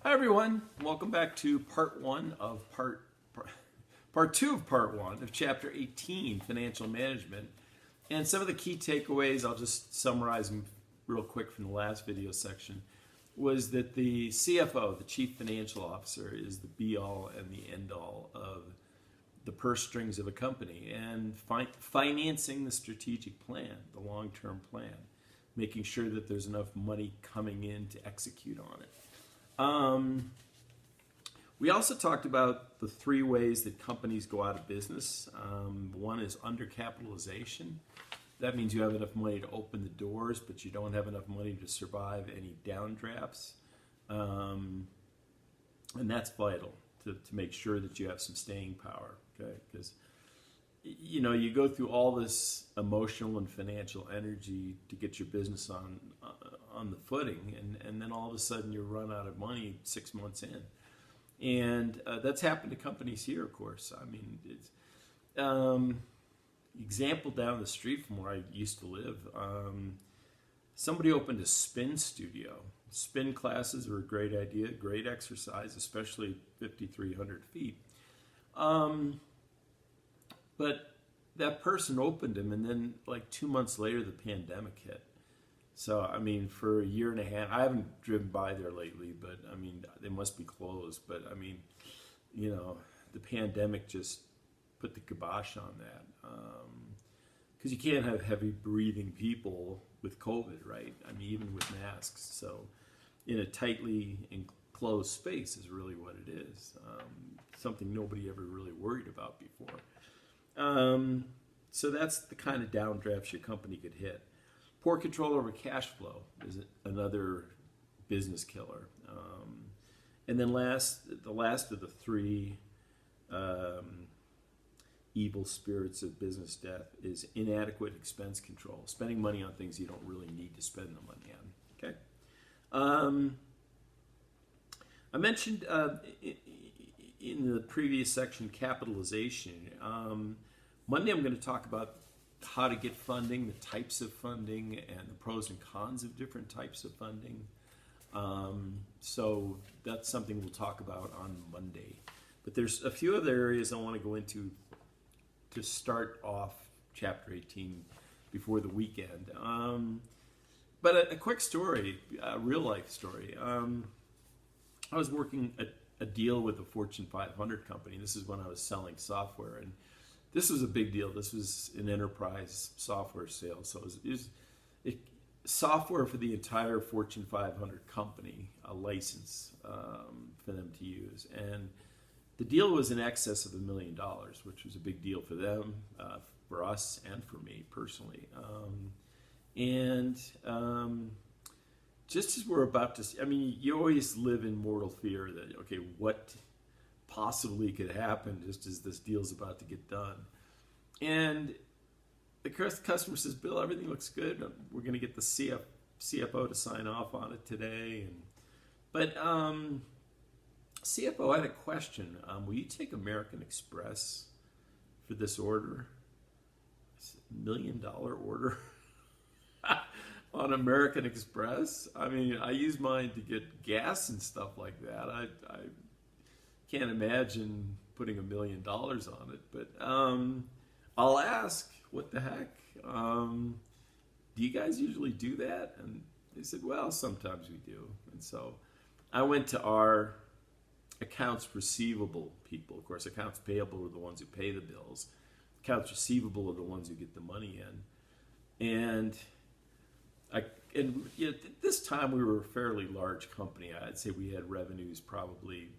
Hi everyone, welcome back to part two of part one of chapter 18, financial management. And some of the key takeaways, I'll just summarize them real quick from the last video section, was that the CFO, the chief financial officer, is the be all and the end all of the purse strings of a company and financing the strategic plan, the long-term plan, making sure that there's enough money coming in to execute on it. We also talked about the three ways that companies go out of business. One is undercapitalization. That means you have enough money to open the doors, but you don't have enough money to survive any downdrafts. And that's vital to make sure that you have some staying power, okay? Because you go through all this emotional and financial energy to get your business on the footing, and then all of a sudden you run out of money 6 months in, and that's happened to companies here, of course. I mean, it's example down the street from where I used to live. Somebody opened a spin studio. Spin classes were a great idea, great exercise, especially 5,300 feet. But that person opened them, and then like 2 months later, the pandemic hit. So, I mean, for a year and a half, I haven't driven by there lately, but I mean, they must be closed. But I mean, the pandemic just put the kibosh on that. Because you can't have heavy breathing people with COVID, right? I mean, even with masks. So, in a tightly enclosed space is really what it is. Something nobody ever really worried about before. So that's the kind of downdrafts your company could hit. Poor control over cash flow is another business killer. And then the last of the three evil spirits of business death is inadequate expense control, spending money on things you don't really need to spend the money on. Okay. I mentioned in the previous section capitalization. Monday I'm going to talk about how to get funding, the types of funding, and the pros and cons of different types of funding. So that's something we'll talk about on Monday. But there's a few other areas I want to go into to start off chapter 18 before the weekend. But a quick story, a real life story. I was working a deal with a Fortune 500 company. This is when I was selling software, and this was a big deal. This was an enterprise software sale. So it was software for the entire Fortune 500 company, a license for them to use. And the deal was in excess of $1 million, which was a big deal for them, for us, and for me personally. Just as we're about to, you always live in mortal fear that, okay, what possibly could happen just as this deal's about to get done. And the customer says, Bill, everything looks good. We're going to get the CFO to sign off on it today. But CFO had a question. Will you take American Express for this order? It's $1 million order on American Express. I mean, I use mine to get gas and stuff like that. I can't imagine putting $1 million on it, but I'll ask, what the heck? Do you guys usually do that? And they said, well, sometimes we do. And so I went to our accounts receivable people. Of course, accounts payable are the ones who pay the bills. Accounts receivable are the ones who get the money in. And this time we were a fairly large company. I'd say we had revenues probably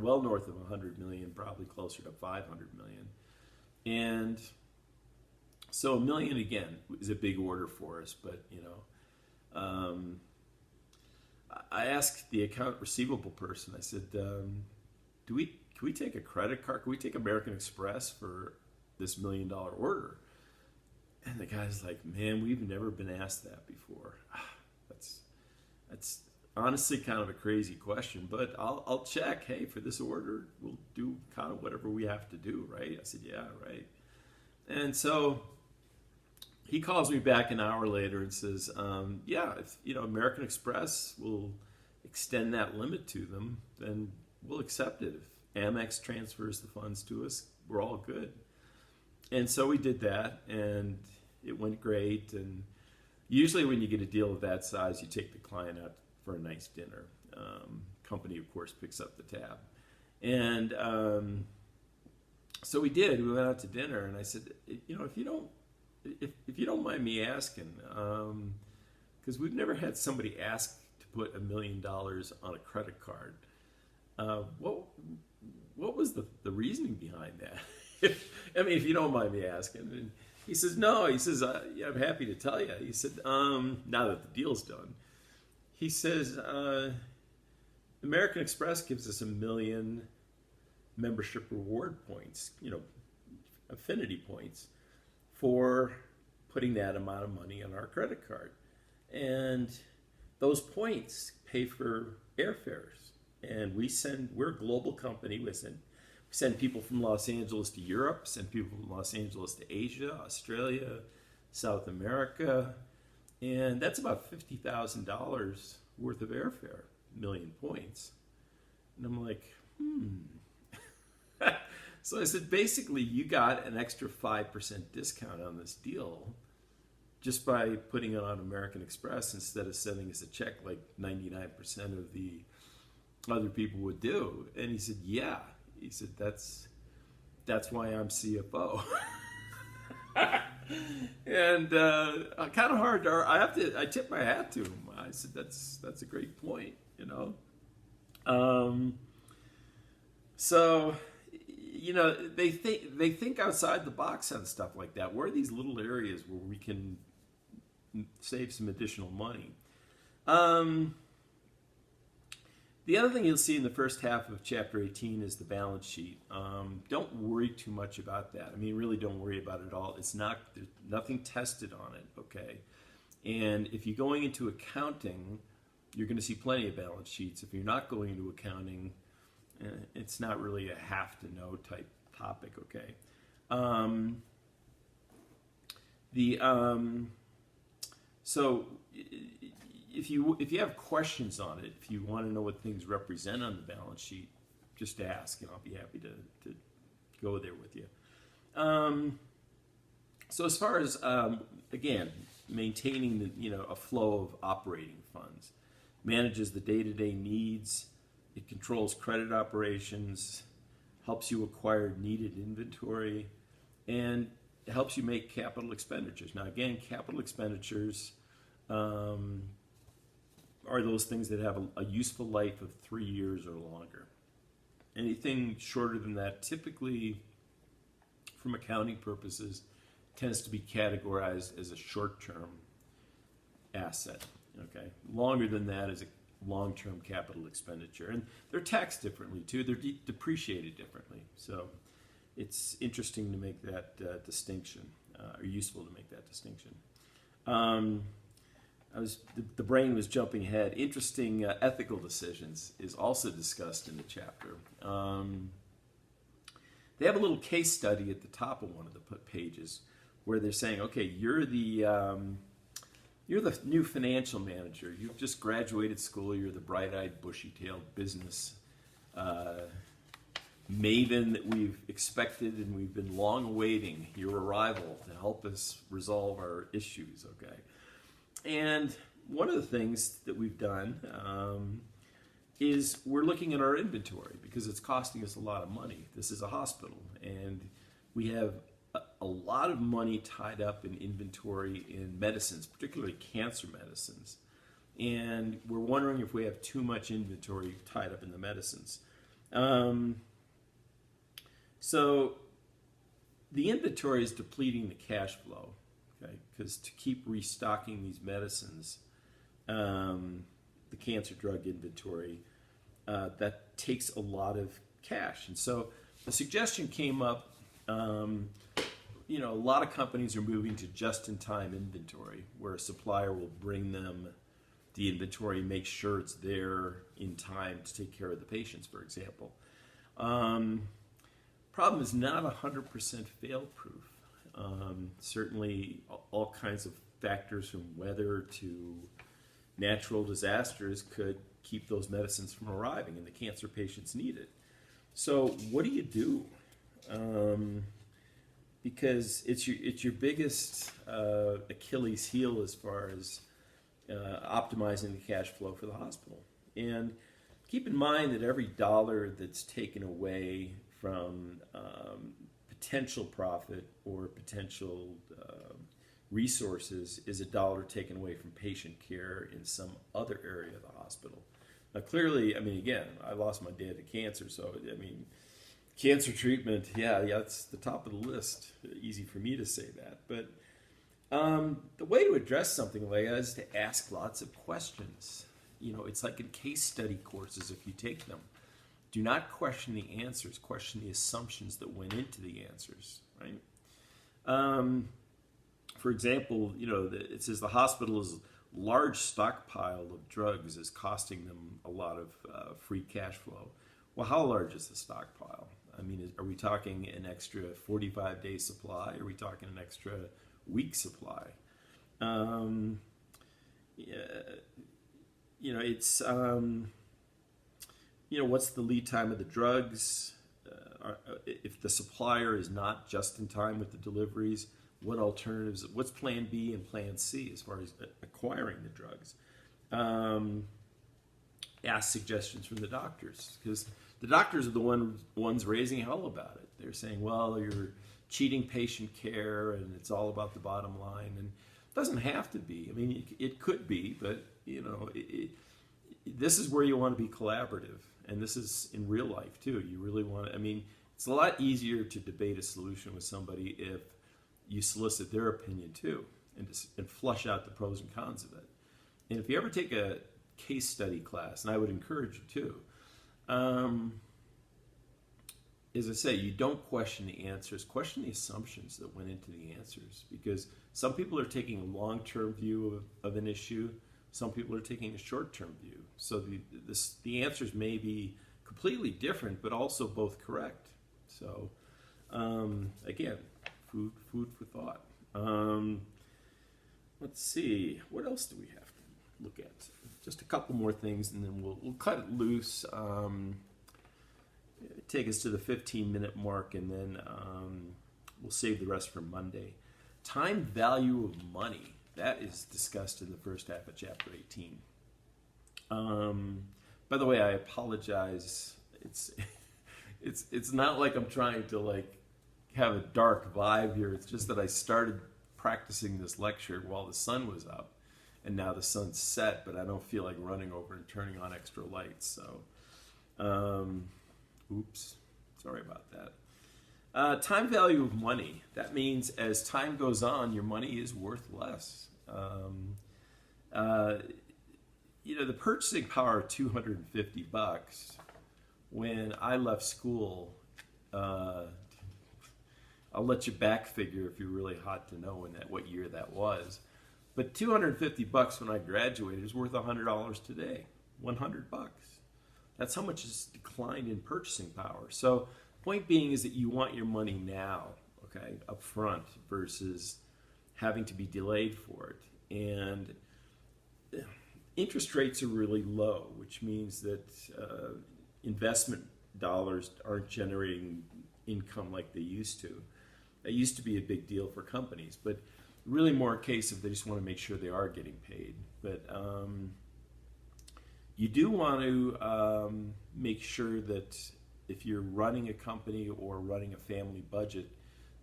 well north of 100 million, probably closer to 500 million. And so $1 million again is a big order for us, but I asked the account receivable person, I said, can we take a credit card? Can we take American Express for this $1 million order? And the guy's like, man, we've never been asked that before. That's honestly kind of a crazy question, but I'll check. Hey, for this order, we'll do kind of whatever we have to do, right? I said, yeah, right. And so he calls me back an hour later and says, yeah, if, American Express will extend that limit to them, then we'll accept it. If Amex transfers the funds to us, we're all good. And so we did that, and it went great. And usually when you get a deal of that size, you take the client out for a nice dinner. Company, of course, picks up the tab. And so we did. We went out to dinner, and I said, you know, if you don't mind me asking, because we've never had somebody ask to put $1 million on a credit card. What was the reasoning behind that? If you don't mind me asking. And he says, no. He says, yeah, I'm happy to tell you. He said, now that the deal's done. He says, American Express gives us 1 million membership reward points, you know, affinity points, for putting that amount of money on our credit card. And those points pay for airfares. And we're a global company. We send people from Los Angeles to Europe, send people from Los Angeles to Asia, Australia, South America. And that's about $50,000 worth of airfare, 1 million points. And I'm like, So I said, basically, you got an extra 5% discount on this deal just by putting it on American Express instead of sending us a check like 99% of the other people would do. And he said, yeah. He said, that's why I'm CFO. And kind of hard. I tip my hat to him. I said, that's a great point, you know. So, you know, they think outside the box on stuff like that. Where are these little areas where we can save some additional money? The other thing you'll see in the first half of Chapter 18 is the balance sheet. Don't worry too much about that. I mean, really don't worry about it at all. There's nothing tested on it, okay? And if you're going into accounting, you're going to see plenty of balance sheets. If you're not going into accounting, it's not really a have-to-know type topic, okay? So if you have questions on it, if you want to know what things represent on the balance sheet, just ask, and I'll be happy to go there with you. So as far as again, maintaining a flow of operating funds, manages the day-to-day needs, it controls credit operations, helps you acquire needed inventory, and it helps you make capital expenditures. Now again, capital expenditures are those things that have a useful life of 3 years or longer. Anything shorter than that, typically, from accounting purposes, tends to be categorized as a short-term asset. Okay, longer than that is a long-term capital expenditure, and they're taxed differently too. They're depreciated differently. So it's interesting to make that distinction, or useful to make that distinction. The brain was jumping ahead. Interesting ethical decisions is also discussed in the chapter. They have a little case study at the top of one of the pages where they're saying, okay, you're the new financial manager. You've just graduated school. You're the bright-eyed, bushy-tailed business maven that we've expected and we've been long awaiting your arrival to help us resolve our issues, okay? And one of the things that we've done is we're looking at our inventory because it's costing us a lot of money. This is a hospital, and we have a lot of money tied up in inventory in medicines, particularly cancer medicines. And we're wondering if we have too much inventory tied up in the medicines. So the inventory is depleting the cash flow, okay? Because to keep restocking these medicines, the cancer drug inventory, that takes a lot of cash. And so the suggestion came up, a lot of companies are moving to just-in-time inventory, where a supplier will bring them the inventory, make sure it's there in time to take care of the patients, for example. Problem is not 100% fail-proof. Certainly all kinds of factors from weather to natural disasters could keep those medicines from arriving, and the cancer patients need it. So what do you do? Because it's your biggest Achilles heel as far as optimizing the cash flow for the hospital. And keep in mind that every dollar that's taken away from potential profit or potential resources is a dollar taken away from patient care in some other area of the hospital. Now, clearly, I mean, again, I lost my dad to cancer, so, I mean, cancer treatment, yeah, it's the top of the list. Easy for me to say that. But the way to address something like that is to ask lots of questions. You know, it's like in case study courses if you take them. Do not question the answers, question the assumptions that went into the answers, right? For example, you know, it says the hospital's large stockpile of drugs is costing them a lot of free cash flow. Well, how large is the stockpile? I mean, are we talking an extra 45-day supply? Are we talking an extra week supply? Yeah, you know, it's, you know, what's the lead time of the drugs? If the supplier is not just in time with the deliveries, what alternatives, what's plan B and plan C as far as acquiring the drugs? Ask suggestions from the doctors, because the doctors are the ones raising hell about it. They're saying, well, you're cheating patient care and it's all about the bottom line. And it doesn't have to be. I mean, it could be, but, you know, this is where you want to be collaborative. And this is in real life, too. You really want to, I mean, it's a lot easier to debate a solution with somebody if you solicit their opinion, too, and flush out the pros and cons of it. And if you ever take a case study class, and I would encourage you to, as I say, you don't question the answers, question the assumptions that went into the answers, because some people are taking a long-term view of an issue, some people are taking a short-term view. So the answers may be completely different, but also both correct. So, again, food for thought. Let's see, what else do we have to look at? Just a couple more things, and then we'll cut it loose. Take us to the 15-minute mark, and then we'll save the rest for Monday. Time value of money. That is discussed in the first half of Chapter 18. By the way, I apologize. It's not like I'm trying to like have a dark vibe here. It's just that I started practicing this lecture while the sun was up, and now the sun's set, but I don't feel like running over and turning on extra lights. So, oops, sorry about that. Time value of money. That means as time goes on, your money is worth less. You know, the purchasing power of $250. When I left school, I'll let you back figure if you're really hot to know what year that was. But $250 when I graduated is worth $100 today. $100. That's how much it's declined in purchasing power. So, point being is that you want your money now, okay, up front, versus having to be delayed for it. And interest rates are really low, which means that investment dollars aren't generating income like they used to. That used to be a big deal for companies, but really more a case of they just want to make sure they are getting paid. But you do want to make sure that if you're running a company or running a family budget,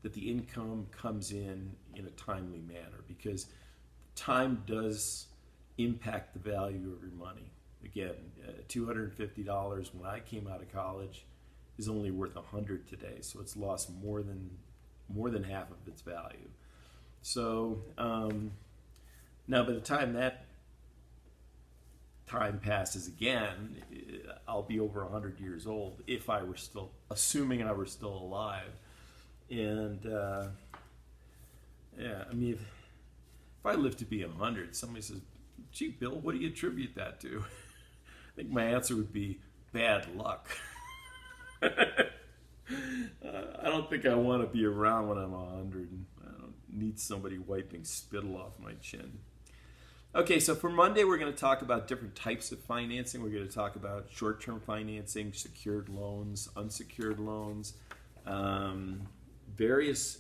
that the income comes in a timely manner, because time does impact the value of your money. Again, $250 when I came out of college is only worth $100 today, so it's lost more than half of its value. So now by the time that time passes again, I'll be over 100 years old, if I were still, assuming I were still alive. And yeah, I mean, if I live to be 100, somebody says, gee, Bill, what do you attribute that to? I think my answer would be bad luck. I don't think I want to be around when I'm 100. I don't need somebody wiping spittle off my chin. Okay, so for Monday, we're going to talk about different types of financing. We're going to talk about short-term financing, secured loans, unsecured loans, various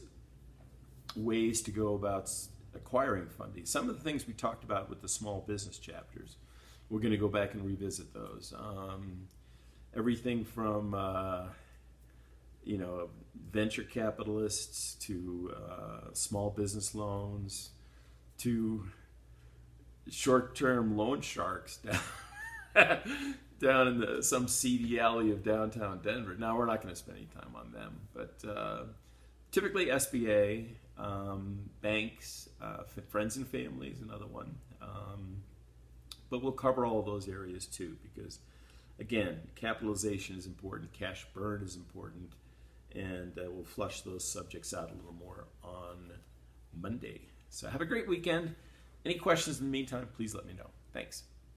ways to go about acquiring funding. Some of the things we talked about with the small business chapters, we're going to go back and revisit those. Everything from venture capitalists to small business loans to short-term loan sharks down in some seedy alley of downtown Denver. Now, we're not going to spend any time on them, but typically SBA, banks, friends and family is another one. But we'll cover all of those areas too, because again, capitalization is important, cash burn is important, and we'll flush those subjects out a little more on Monday. So have a great weekend. Any questions in the meantime, please let me know. Thanks.